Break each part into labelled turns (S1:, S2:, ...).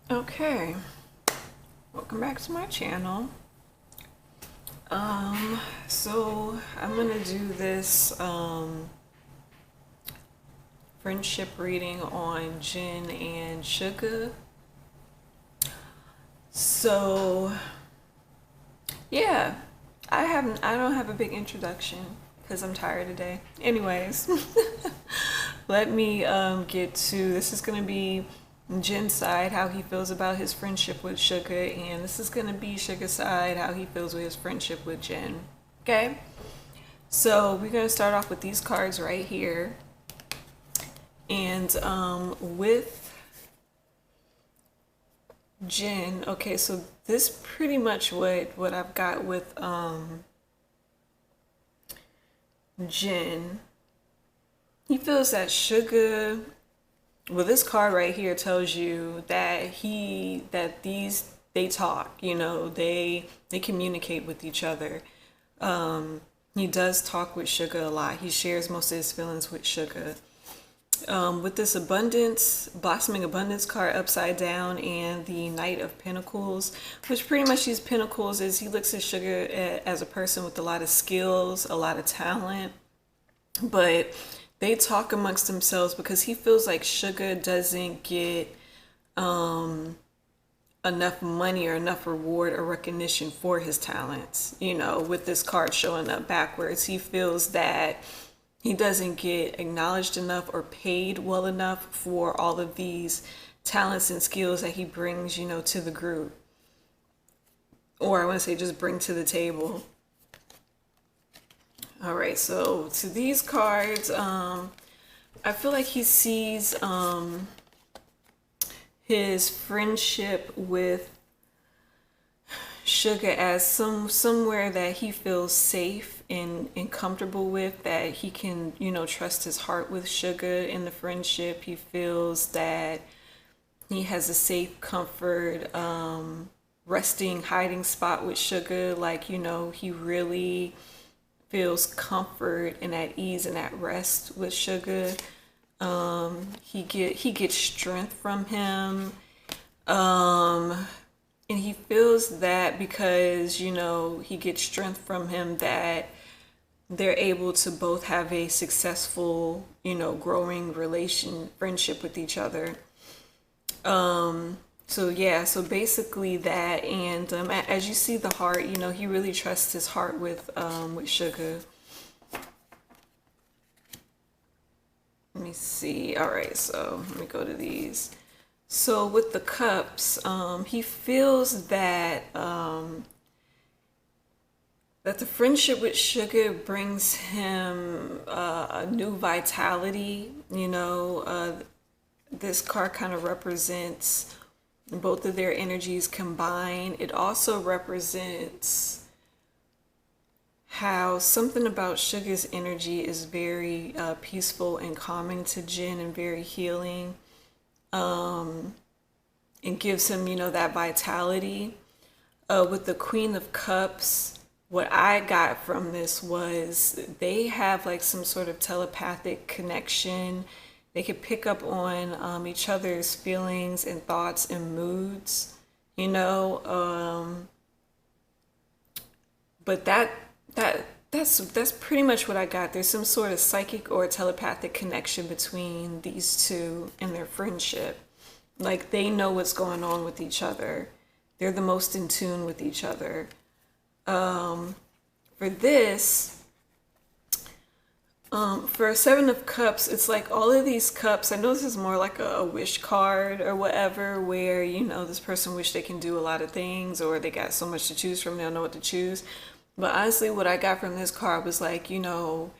S1: Okay, welcome back to my channel. So I'm gonna do this friendship reading on Jin and Suga. So yeah, I don't have a big introduction because I'm tired today. Anyways, let me get to this. Is gonna be Jin's side, how he feels about his friendship with Suga, and this is gonna be Suga's side, how he feels with his friendship with Jin. Okay, so we're gonna start off with these cards right here, and with Jin. Okay, so this pretty much what I've got with Jin. He feels that Suga. Well, this card right here tells you that they talk. You know, they communicate with each other. He does talk with Suga a lot. He shares most of his feelings with Suga. With this blossoming abundance card upside down, and the Knight of Pentacles, which pretty much these pentacles is he looks at Suga as a person with a lot of skills, a lot of talent, but they talk amongst themselves because he feels like Suga doesn't get enough money or enough reward or recognition for his talents. You know, with this card showing up backwards, he feels that he doesn't get acknowledged enough or paid well enough for all of these talents and skills that he brings, you know, to the group. Or I want to say just bring to the table. All right, so to these cards, I feel like he sees his friendship with Suga as somewhere that he feels safe and comfortable with, that he can, you know, trust his heart with Suga in the friendship. He feels that he has a safe, comfort, resting, hiding spot with Suga. Like, you know, he really feels comfort and at ease and at rest with Suga. He gets strength from him. And he feels that because, you know, he gets strength from him, that they're able to both have a successful, you know, growing friendship with each other. So yeah, so basically that, and as you see the heart, you know, he really trusts his heart with Suga. Let me see. All right, so let me go to these. So with the cups, he feels that that the friendship with Suga brings him a new vitality. You know, this card kind of represents both of their energies combined. It also represents how something about Suga's energy is very peaceful and calming to Jin, and very healing, and gives him, you know, that vitality. With the Queen of Cups, what I got from this was they have like some sort of telepathic connection. They could pick up on each other's feelings and thoughts and moods, you know. But that's pretty much what I got. There's some sort of psychic or telepathic connection between these two and their friendship. Like, they know what's going on with each other. They're the most in tune with each other. For this, for Seven of Cups, it's like all of these cups. I know this is more like a wish card or whatever, where, you know, this person wish they can do a lot of things, or they got so much to choose from, they don't know what to choose. But honestly, what I got from this card was like, you know,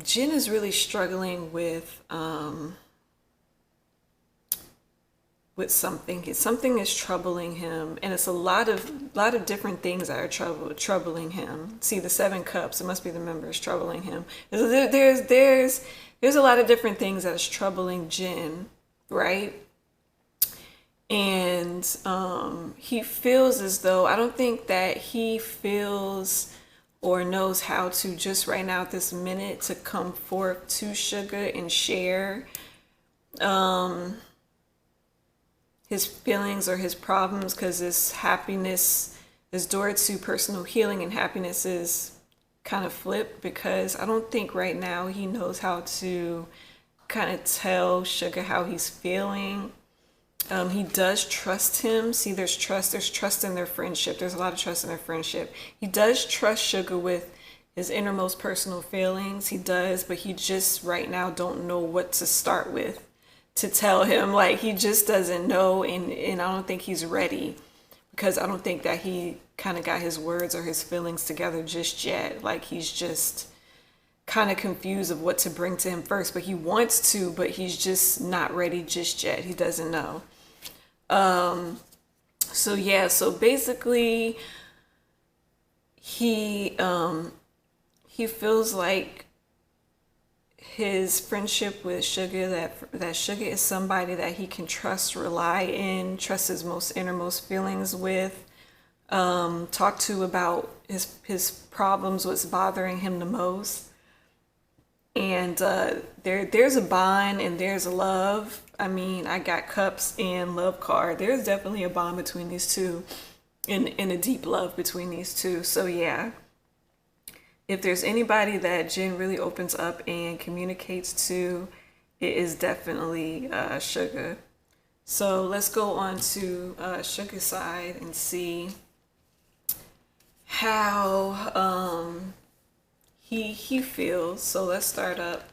S1: Jin is really struggling with something. Something is troubling him, and it's a lot of different things that are troubling him. See, the Seven Cups, it must be the members troubling him. There's a lot of different things that is troubling Jin, right? And he feels as though, I don't think that he feels or knows how to just right now at this minute to come forth to Suga and share. his feelings or his problems, because his happiness is door to personal healing and happiness is kind of flipped, because I don't think right now he knows how to kind of tell Suga how he's feeling. He does trust him. See, there's trust in their friendship. There's a lot of trust in their friendship. He does trust Suga with his innermost personal feelings. He does, but he just right now don't know what to start with to tell him. Like, he just doesn't know, and I don't think he's ready, because I don't think that he kind of got his words or his feelings together just yet. Like, he's just kind of confused of what to bring to him first, but he wants to, but he's just not ready just yet. He doesn't know. So yeah, so basically he feels like his friendship with Suga, that Suga is somebody that he can trust, rely in, trust his most innermost feelings with, talk to about his problems, what's bothering him the most. And there's a bond and there's a love. I mean, I got cups and love card. There's definitely a bond between these two, and a deep love between these two. So yeah, if there's anybody that Jin really opens up and communicates to, it is definitely Suga. So let's go on to Suga's side and see how he feels. So let's start up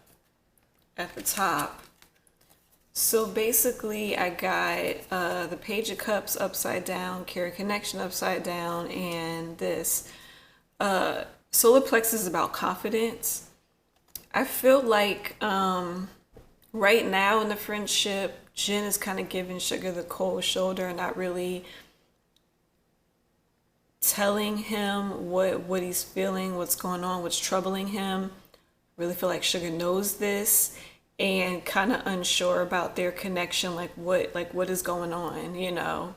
S1: at the top. So basically I got the Page of Cups upside down, Carry Connection upside down, and this solar plexus is about confidence. I feel like right now in the friendship, Jin is kind of giving Suga the cold shoulder and not really telling him what he's feeling, what's going on, what's troubling him. I really feel like Suga knows this and kind of unsure about their connection, like what is going on, you know,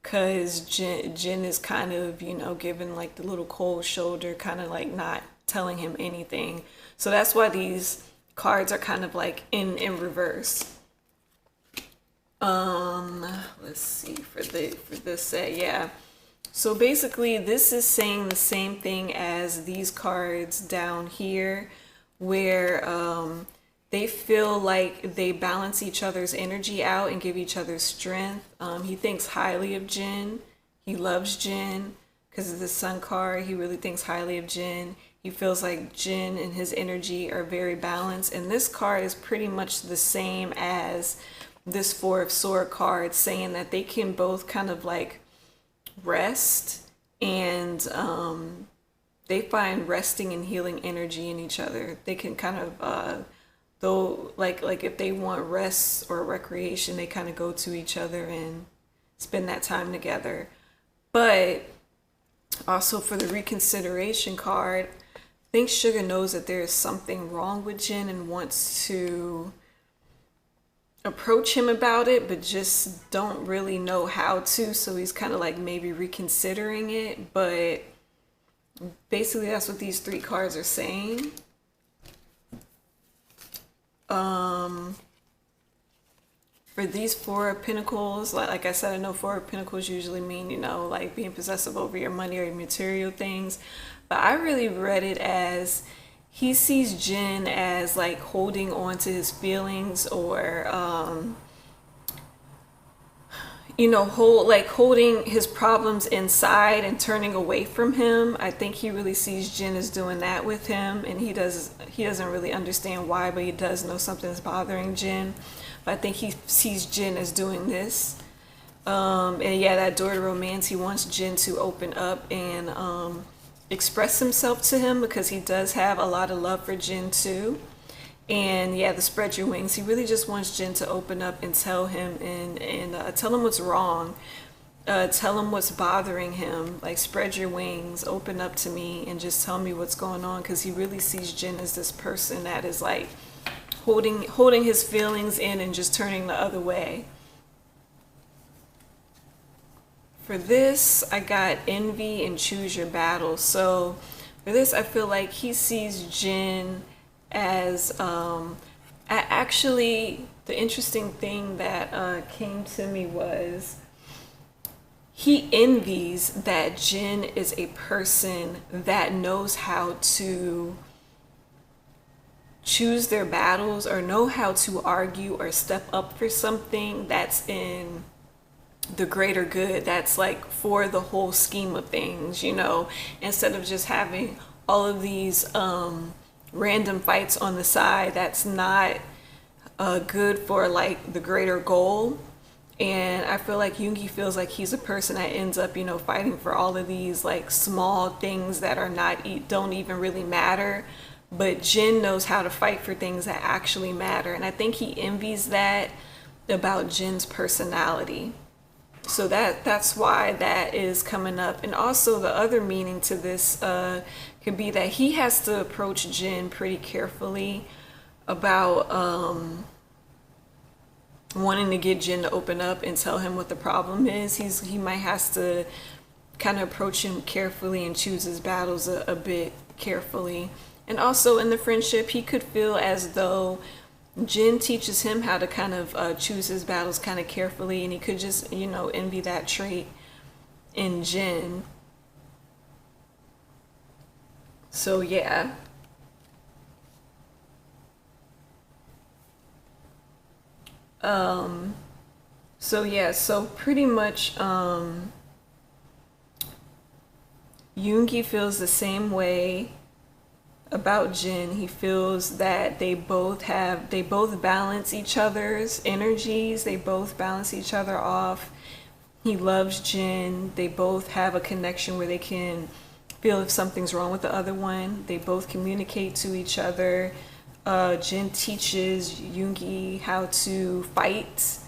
S1: because Jin is kind of, you know, giving like the little cold shoulder, kind of like not telling him anything. So that's why these cards are kind of like in reverse. Let's see for this set, yeah. So basically this is saying the same thing as these cards down here, where they feel like they balance each other's energy out and give each other strength. He thinks highly of Jin. He loves Jin because of the Sun card. He really thinks highly of Jin. He feels like Jin and his energy are very balanced. And this card is pretty much the same as this Four of Swords card, saying that they can both kind of like rest, and they find resting and healing energy in each other. They can kind of though like if they want rest or recreation, they kind of go to each other and spend that time together. But also for the reconsideration card, I think Suga knows that there is something wrong with Jin and wants to approach him about it, but just don't really know how to. So he's kind of like maybe reconsidering it. But basically that's what these three cards are saying. For these Four of Pentacles, like I said, I know Four of Pentacles usually mean, you know, like being possessive over your money or your material things, but I really read it as he sees Jin as like holding on to his feelings, or you know, holding his problems inside and turning away from him. I think he really sees Jin as doing that with him, and he doesn't really understand why, but he does know something's bothering Jin. But I think he sees Jin as doing this. And yeah, that door to romance, he wants Jin to open up and express himself to him, because he does have a lot of love for Jin too. And yeah, the spread your wings, he really just wants Jin to open up and tell him and tell him what's wrong, tell him what's bothering him, like spread your wings, open up to me and just tell me what's going on, because he really sees Jin as this person that is like holding his feelings in and just turning the other way. For this, I got envy and choose your battle. So for this, I feel like he sees Jin as The interesting thing that came to me was he envies that Jin is a person that knows how to choose their battles or know how to argue or step up for something that's in the greater good, that's like for the whole scheme of things, you know, instead of just having all of these random fights on the side that's not good for like the greater goal. And I feel like Yoongi feels like he's a person that ends up, you know, fighting for all of these like small things that are not, don't even really matter. But Jin knows how to fight for things that actually matter. And I think he envies that about Jin's personality. So that's why that is coming up. And also the other meaning to this could be that he has to approach Jin pretty carefully about wanting to get Jin to open up and tell him what the problem is. He might has to kind of approach him carefully and choose his battles a bit carefully. And also in the friendship, he could feel as though Jin teaches him how to kind of choose his battles kind of carefully, and he could just, you know, envy that trait in Jin. So yeah. So pretty much Yoongi feels the same way about Jin. He feels that they both balance each other's energies, they both balance each other off. He loves Jin. They both have a connection where they can feel if something's wrong with the other one. They both communicate to each other. Jin teaches Yoongi how to fight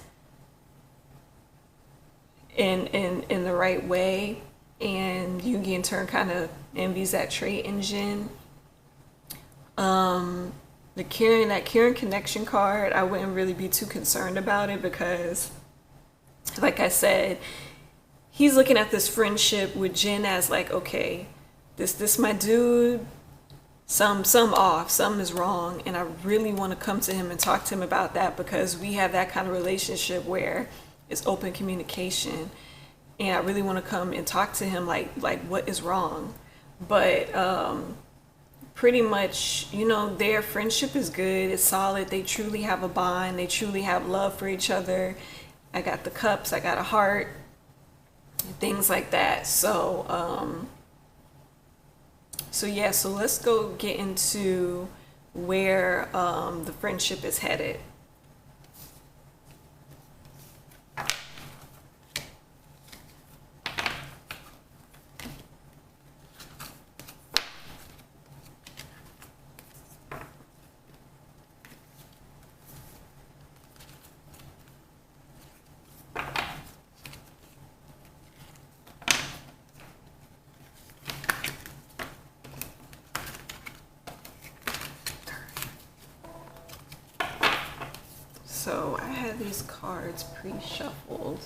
S1: in the right way, and Yoongi in turn kind of envies that trait in Jin. That Karen connection card, I wouldn't really be too concerned about it because, like I said, he's looking at this friendship with Jin as like, okay, this my dude, some off, something is wrong, and I really want to come to him and talk to him about that because we have that kind of relationship where it's open communication, and I really want to come and talk to him like what is wrong. But pretty much, you know, their friendship is good, it's solid, they truly have a bond, they truly have love for each other. I got the cups, I got a heart, things like that. So yeah, so let's go get into where the friendship is headed. So I have these cards pre-shuffled.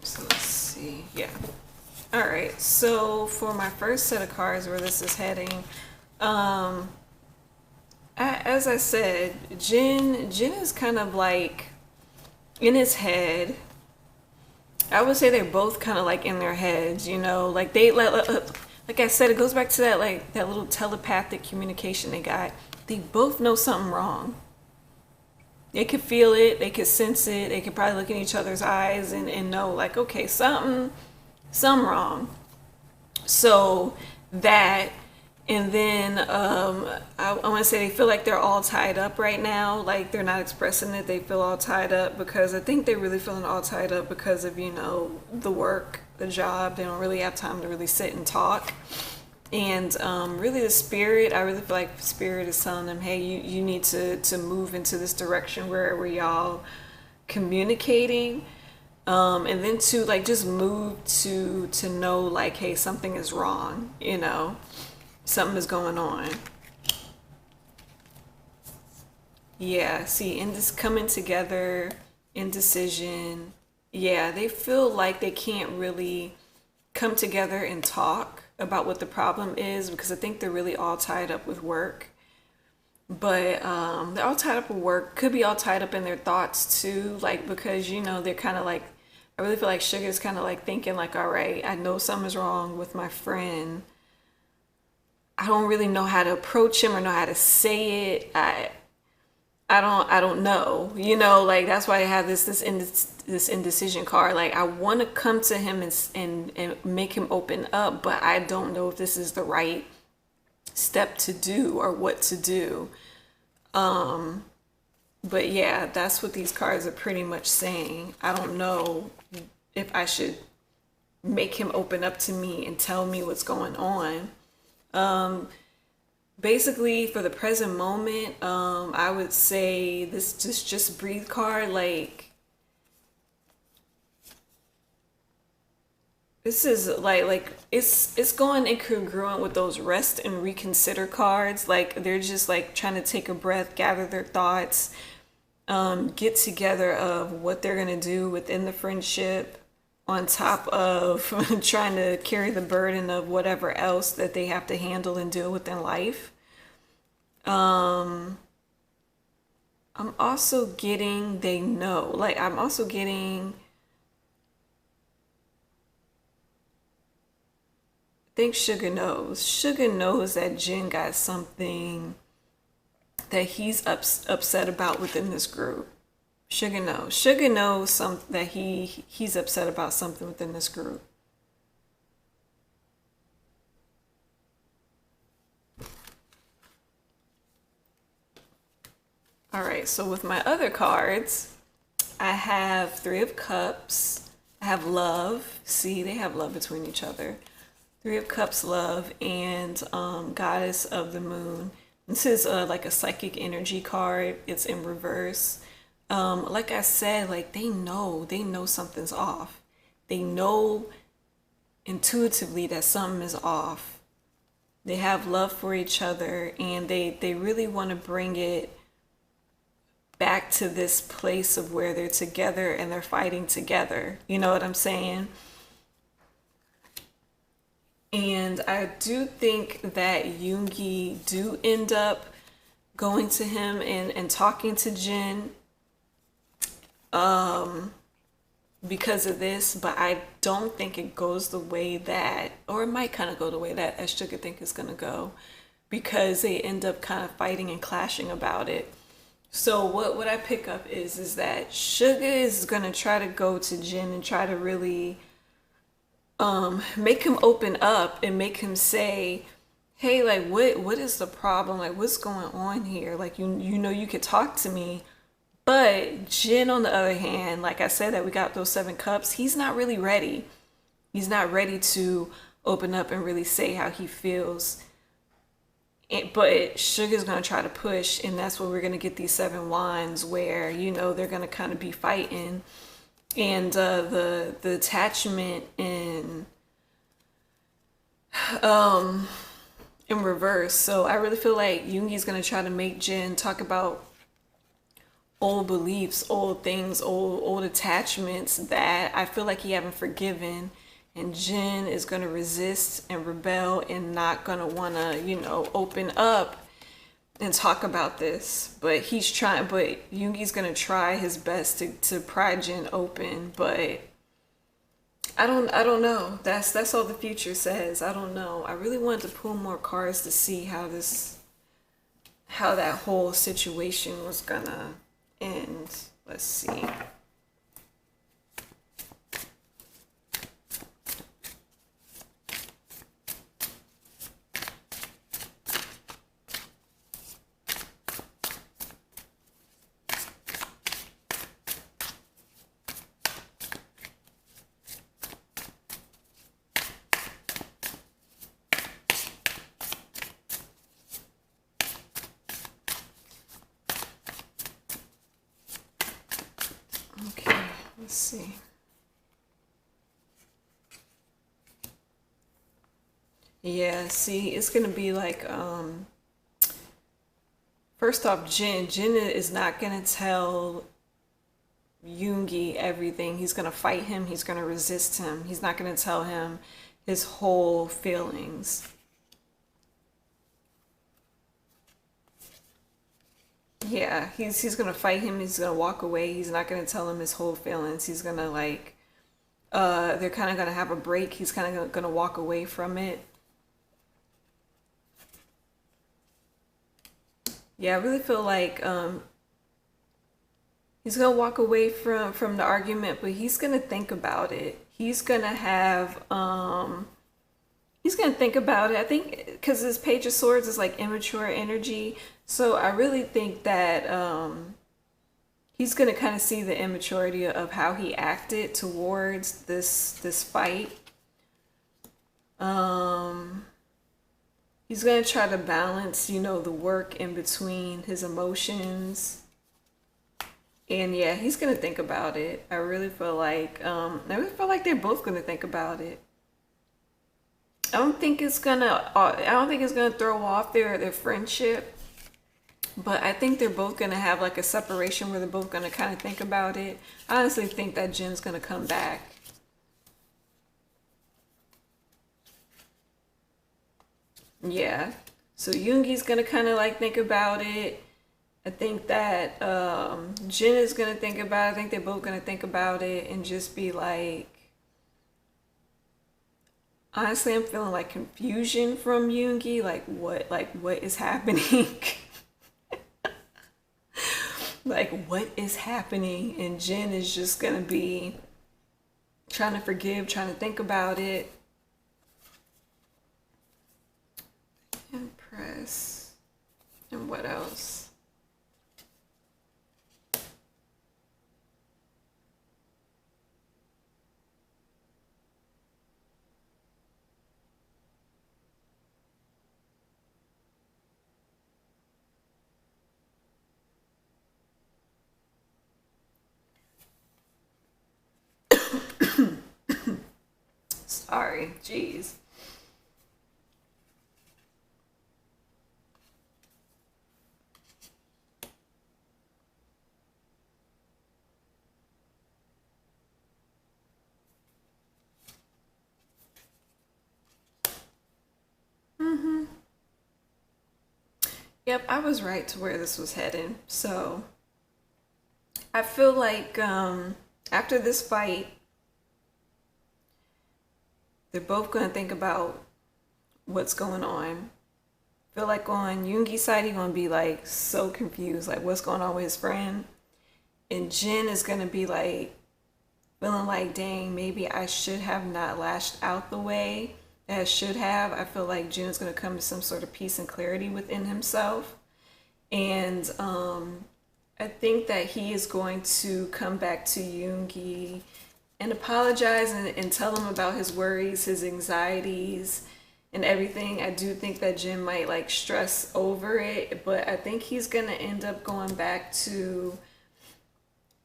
S1: So let's see. Yeah. All right. So for my first set of cards, where this is heading, as I said, Jin is kind of like in his head. I would say they're both kind of like in their heads, you know, like like I said, it goes back to that like that little telepathic communication they got. They both know something wrong. They could feel it, they could sense it, they could probably look in each other's eyes and know like, okay, something wrong. So that, and then I want to say they feel like they're all tied up right now. Like they're not expressing it. They feel all tied up because I think they're really feeling all tied up because of, you know, the work, the job. They don't really have time to really sit and talk. And really the spirit, I really feel like spirit is telling them, hey, you need to move into this direction where y'all communicating. And then to like just move to know like, hey, something is wrong, you know. Something is going on. Yeah, see, coming together, indecision, yeah, they feel like they can't really come together and talk about what the problem is because I think they're really all tied up with work. But they're all tied up with work, could be all tied up in their thoughts too, like because they're kind of like, I really feel like Sugar's kind of like thinking like, all right, I know something's wrong with my friend. I don't really know how to approach him or know how to say it. I don't know. Like that's why I have this indecision card. Like I want to come to him and make him open up, but I don't know if this is the right step to do or what to do. But yeah, that's what these cards are pretty much saying. I don't know if I should make him open up to me and tell me what's going on. Basically, for the present moment, I would say this just breathe card. Like this is like it's going incongruent with those rest and reconsider cards. Like they're just like trying to take a breath, gather their thoughts, get together of what they're gonna do within the friendship, on top of trying to carry the burden of whatever else that they have to handle and deal with in life. I'm also getting they know. Like I'm also getting, I think Sugar knows. Sugar knows that Jin got something that he's upset about within this group. Sugar knows. Sugar knows that he's upset about something within this group. All right, so with my other cards, I have Three of Cups. I have love. See, they have love between each other. Three of Cups, love, and Goddess of the Moon. This is like a psychic energy card. It's in reverse. Like I said, like they know something's off. They know intuitively that something is off. They have love for each other, and they really want to bring it back to this place of where they're together and they're fighting together. You know what I'm saying? And I do think that Yoongi do end up going to him and talking to Jin because of this, but I don't think it goes the way that, or it might kind of go the way that Sugar think it's gonna go, because they end up kind of fighting and clashing about it. So what I pick up is that Sugar is gonna try to go to Jin and try to really make him open up and make him say, hey, like what is the problem? Like what's going on here? Like you could talk to me. But Jin, on the other hand, like I said, that we got those 7 cups, he's not really ready. He's not ready to open up and really say how he feels. But Sugar's going to try to push, and that's where we're going to get these 7 wands where, they're going to kind of be fighting. And the attachment in reverse. So I really feel like Yoongi's going to try to make Jin talk about old beliefs, old things, old attachments that I feel like he haven't forgiven, and Jin is gonna resist and rebel and not gonna wanna, open up and talk about this. But Yoongi's gonna try his best to pry Jin open, but I don't know. That's all the future says. I don't know. I really wanted to pull more cards to see how that whole situation was gonna end. Let's see. Okay, let's see. Yeah, see, it's gonna be like, first off, Jin is not gonna tell Yoongi everything. He's gonna fight him. He's gonna resist him. He's not gonna tell him his whole feelings. Yeah, he's gonna fight him. He's gonna walk away. He's not gonna tell him his whole feelings. He's gonna like, they're kind of gonna have a break. He's kind of gonna walk away from it. Yeah, I really feel like he's gonna walk away from the argument, but he's gonna think about it. He's gonna think about it. I think because his Page of Swords is like immature energy, so I really think that he's gonna kind of see the immaturity of how he acted towards this fight. Um, he's gonna try to balance, the work in between his emotions. And yeah, he's gonna think about it. I really feel like they're both gonna think about it. I don't think it's gonna throw off their friendship, but I think they're both gonna have like a separation where they're both gonna kind of think about it. I honestly think that Jin's gonna come back. Yeah. So Yoongi's gonna kind of like think about it. I think that Jin is gonna think about it. I think they're both gonna think about it and just be like, honestly, I'm feeling like confusion from Yoongi. What is happening? Like, what is happening? And Jin is just gonna be trying to forgive, trying to think about it. Impress. And what else? Sorry, jeez. Yep, I was right to where this was heading. So I feel like after this fight, they're both gonna think about what's going on. I feel like on Yoongi's side, he's gonna be like so confused, like what's going on with his friend. And Jin is gonna be like feeling like, dang, maybe I should have not lashed out the way that I should have. I feel like Jin is gonna come to some sort of peace and clarity within himself. And I think that he is going to come back to Yoongi and apologize and tell him about his worries, his anxieties, and everything. I do think that Jin might like stress over it, but I think he's gonna end up going back to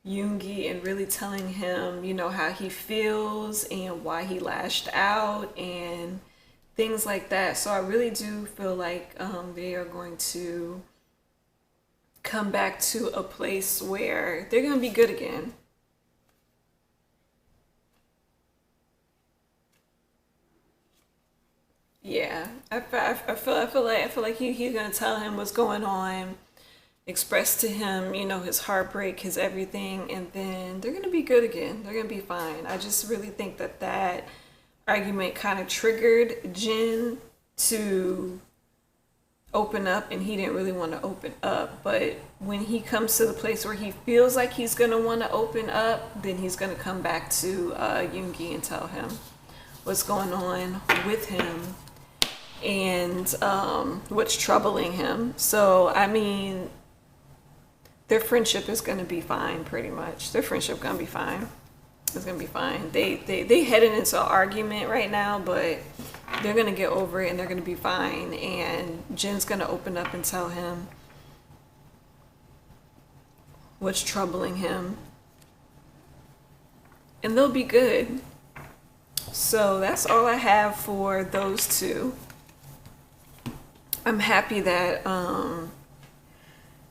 S1: Yoongi and really telling him, how he feels and why he lashed out and things like that. So I really do feel like they are going to come back to a place where they're gonna be good again. Yeah, I feel like he's gonna tell him what's going on, express to him, his heartbreak, his everything, and then they're gonna be good again. They're gonna be fine. I just really think that that argument kind of triggered Jin to open up, and he didn't really want to open up. But when he comes to the place where he feels like he's gonna want to open up, then he's gonna come back to Yoongi and tell him what's going on with him and what's troubling him. So I mean, their friendship is gonna be fine, pretty much. Their friendship gonna be fine. It's gonna be fine. They headed into an argument right now, but they're gonna get over it and they're gonna be fine. And Jin's gonna open up and tell him what's troubling him, and they'll be good. So that's all I have for those two. I'm happy that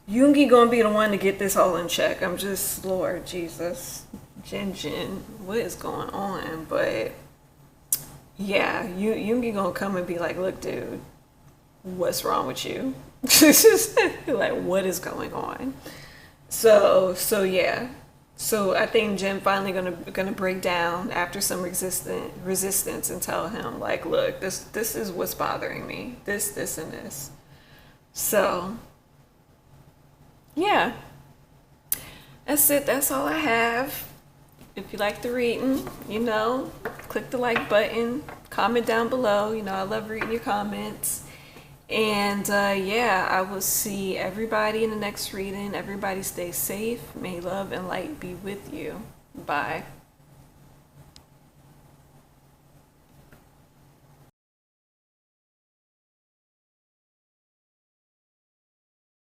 S1: Yoongi gonna be the one to get this all in check. I'm just, Lord Jesus, Jin, what is going on? But yeah, Yoongi gonna come and be like, look, dude, what's wrong with you? Like, what is going on? So yeah. So I think Jin finally gonna break down after some resistance and tell him like, look, this is what's bothering me. This and this. So yeah, that's it. That's all I have. If you like the reading, click the like button, comment down below. I love reading your comments. And yeah, I will see everybody in the next reading. Everybody stay safe. May love and light be with you. Bye.